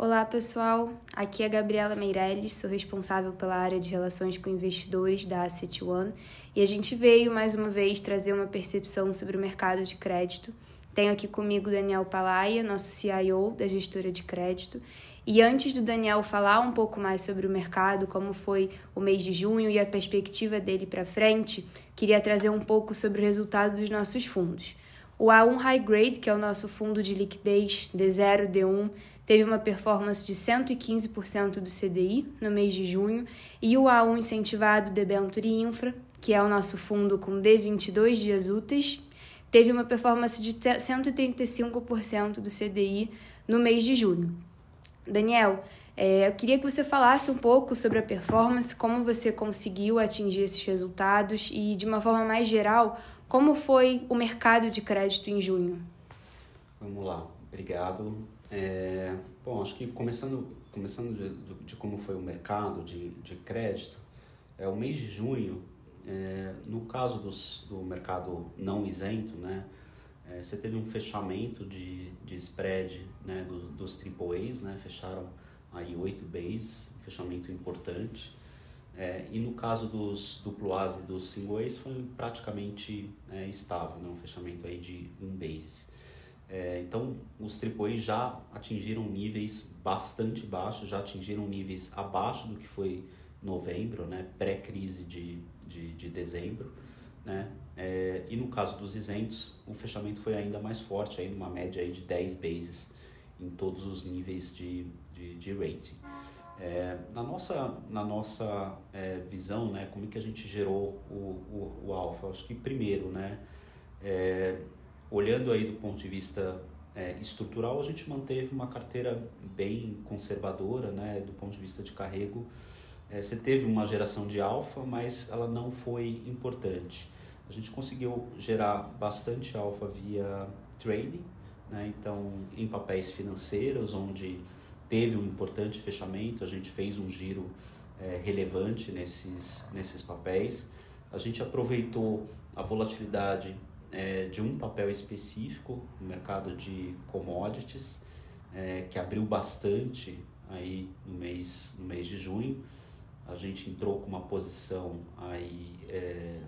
Olá, pessoal. Aqui é a Gabriela Meirelles, sou responsável pela área de relações com investidores da Asset One e a gente veio mais uma vez trazer uma percepção sobre o mercado de crédito. Tenho aqui comigo o Daniel Palaia, nosso CIO da gestora de crédito. E antes do Daniel falar um pouco mais sobre o mercado, como foi o mês de junho e a perspectiva dele para frente, queria trazer um pouco sobre o resultado dos nossos fundos. O A1 High Grade, que é o nosso fundo de liquidez D0, D1, teve uma performance de 115% do CDI no mês de junho, e o A1 incentivado Debenture Infra, que é o nosso fundo com D22 dias úteis, teve uma performance de 135% do CDI no mês de junho. Daniel, eu queria que você falasse um pouco sobre a performance, como você conseguiu atingir esses resultados e, de uma forma mais geral, como foi o mercado de crédito em junho? Vamos lá, obrigado. Bom, acho que começando de como foi o mercado de crédito, o mês de junho, no caso do mercado não isento, né, você teve um fechamento de spread, né, dos AAAs, né, fecharam aí 8 bases, um fechamento importante. E no caso dos AAAs e dos single A's foi praticamente estável, né, um fechamento aí de 1 base. Então, os AAA já atingiram níveis bastante baixos, já atingiram níveis abaixo do que foi novembro, né, pré-crise de dezembro, né, e no caso dos isentos, o fechamento foi ainda mais forte, aí numa média aí de 10 bases em todos os níveis de rating. Na nossa visão, né, como é que a gente gerou o alfa? Acho que primeiro, né, olhando aí do ponto de vista estrutural, a gente manteve uma carteira bem conservadora, né, do ponto de vista de carrego. Você teve uma geração de alfa, mas ela não foi importante. A gente conseguiu gerar bastante alfa via trading, né, então em papéis financeiros, onde teve um importante fechamento, a gente fez um giro relevante nesses papéis. A gente aproveitou a volatilidade de um papel específico no mercado de commodities, que abriu bastante aí no mês de junho. A gente entrou com uma posição aí,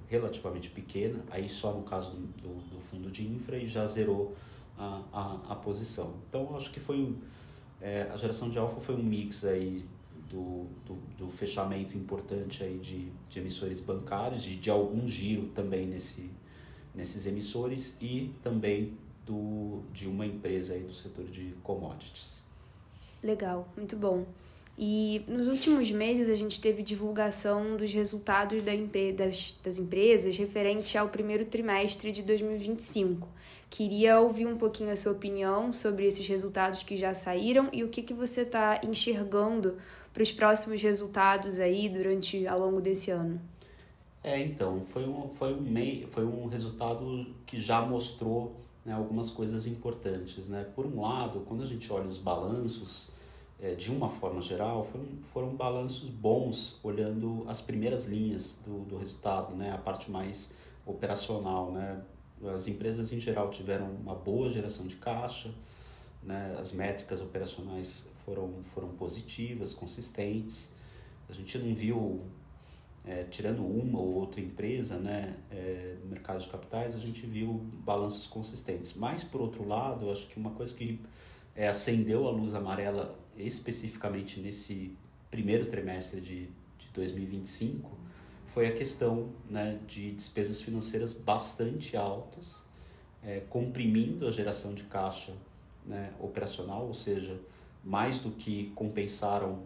relativamente pequena, aí só no caso do fundo de infra, e já zerou a posição. Então, acho que foi a geração de alfa foi um mix aí do fechamento importante aí de emissores bancários, de algum giro também nesses emissores, e também de uma empresa aí do setor de commodities. Legal, muito bom. E nos últimos meses a gente teve divulgação dos resultados das empresas referente ao primeiro trimestre de 2025. Queria ouvir um pouquinho a sua opinião sobre esses resultados que já saíram e o que você está enxergando para os próximos resultados aí ao longo desse ano. Então, foi um resultado que já mostrou, né, algumas coisas importantes, né? Por um lado, quando a gente olha os balanços, de uma forma geral, foram balanços bons, olhando as primeiras linhas do resultado, né? A parte mais operacional, né? As empresas em geral tiveram uma boa geração de caixa, né? As métricas operacionais foram positivas, consistentes. A gente não viu, tirando uma ou outra empresa, né, no mercado de capitais, a gente viu balanços consistentes. Mas, por outro lado, eu acho que uma coisa que acendeu a luz amarela especificamente nesse primeiro trimestre de 2025 foi a questão, né, de despesas financeiras bastante altas, comprimindo a geração de caixa, né, operacional, ou seja, mais do que compensaram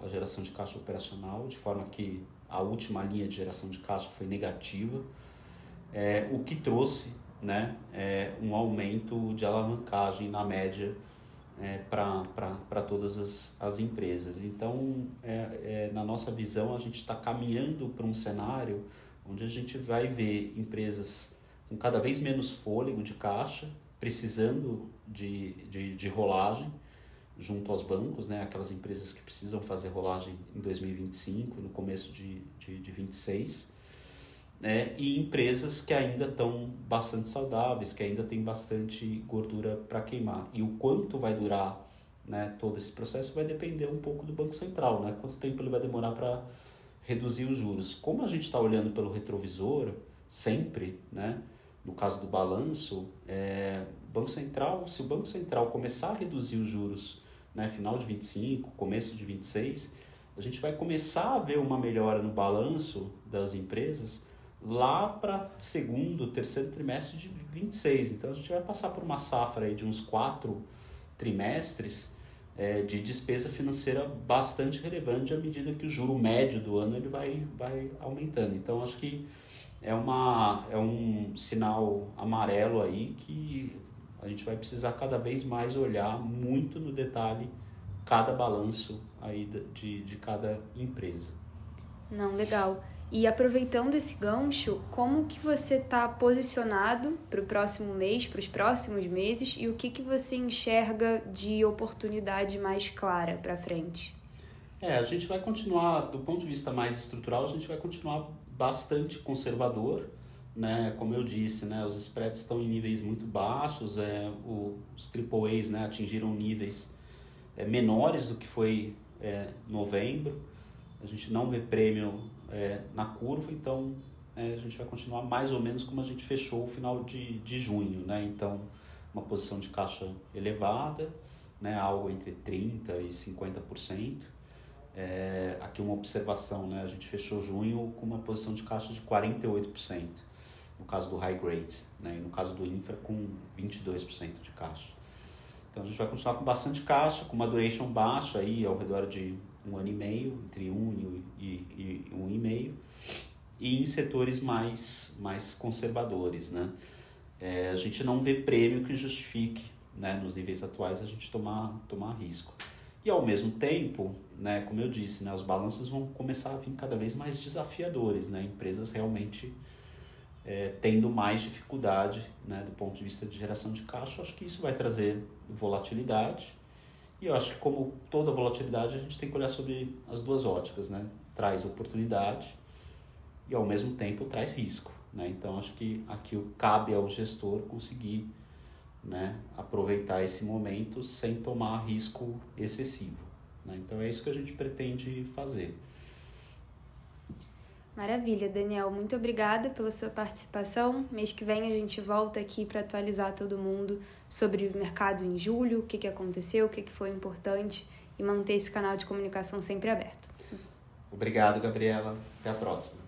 a geração de caixa operacional, de forma que a última linha de geração de caixa foi negativa, o que trouxe, né, um aumento de alavancagem na média para todas as empresas. Então, na nossa visão, a gente está caminhando para um cenário onde a gente vai ver empresas com cada vez menos fôlego de caixa, precisando de rolagem junto aos bancos, né? Aquelas empresas que precisam fazer rolagem em 2025, no começo de 2026, e empresas que ainda estão bastante saudáveis, que ainda tem bastante gordura para queimar. E o quanto vai durar, né, todo esse processo vai depender um pouco do Banco Central, né? Quanto tempo ele vai demorar para reduzir os juros. Como a gente está olhando pelo retrovisor, sempre, né, no caso do balanço, Banco Central, se o Banco Central começar a reduzir os juros, né, final de 25, começo de 26, a gente vai começar a ver uma melhora no balanço das empresas lá para segundo, terceiro trimestre de 26. Então a gente vai passar por uma safra aí de uns 4 trimestres de despesa financeira bastante relevante à medida que o juro médio do ano ele vai aumentando. Então acho que é um sinal amarelo aí que a gente vai precisar cada vez mais olhar muito no detalhe cada balanço aí de cada empresa. Não, legal. E aproveitando esse gancho, como que você está posicionado para o próximo mês, para os próximos meses, e o que você enxerga de oportunidade mais clara para frente? A gente vai continuar, do ponto de vista mais estrutural, a gente vai continuar bastante conservador, né? Como eu disse, né? Os spreads estão em níveis muito baixos, os AAAs, né, atingiram níveis menores do que foi novembro. A gente não vê prêmio na curva, então a gente vai continuar mais ou menos como a gente fechou o final de junho, né? Então, uma posição de caixa elevada, né? Algo entre 30% e 50%. Aqui uma observação, né? A gente fechou junho com uma posição de caixa de 48%, no caso do high grade, né? E no caso do infra com 22% de caixa. Então a gente vai continuar com bastante caixa, com uma duration baixa aí ao redor de 1 ano e meio, entre 1 e 1,5, e em setores mais conservadores, né? A gente não vê prêmio que justifique, né, nos níveis atuais, a gente tomar risco. E ao mesmo tempo, né, como eu disse, né, os balanços vão começar a vir cada vez mais desafiadores, né? Empresas realmente tendo mais dificuldade, né, do ponto de vista de geração de caixa. Eu acho que isso vai trazer volatilidade. E eu acho que, como toda volatilidade, a gente tem que olhar sobre as duas óticas, né? Traz oportunidade e, ao mesmo tempo, traz risco, né? Então, acho que aqui cabe ao gestor conseguir, né, aproveitar esse momento sem tomar risco excessivo, né? Então, é isso que a gente pretende fazer. Maravilha, Daniel. Muito obrigada pela sua participação. Mês que vem a gente volta aqui para atualizar todo mundo sobre o mercado em julho, o que aconteceu, o que foi importante, e manter esse canal de comunicação sempre aberto. Obrigado, Gabriela. Até a próxima.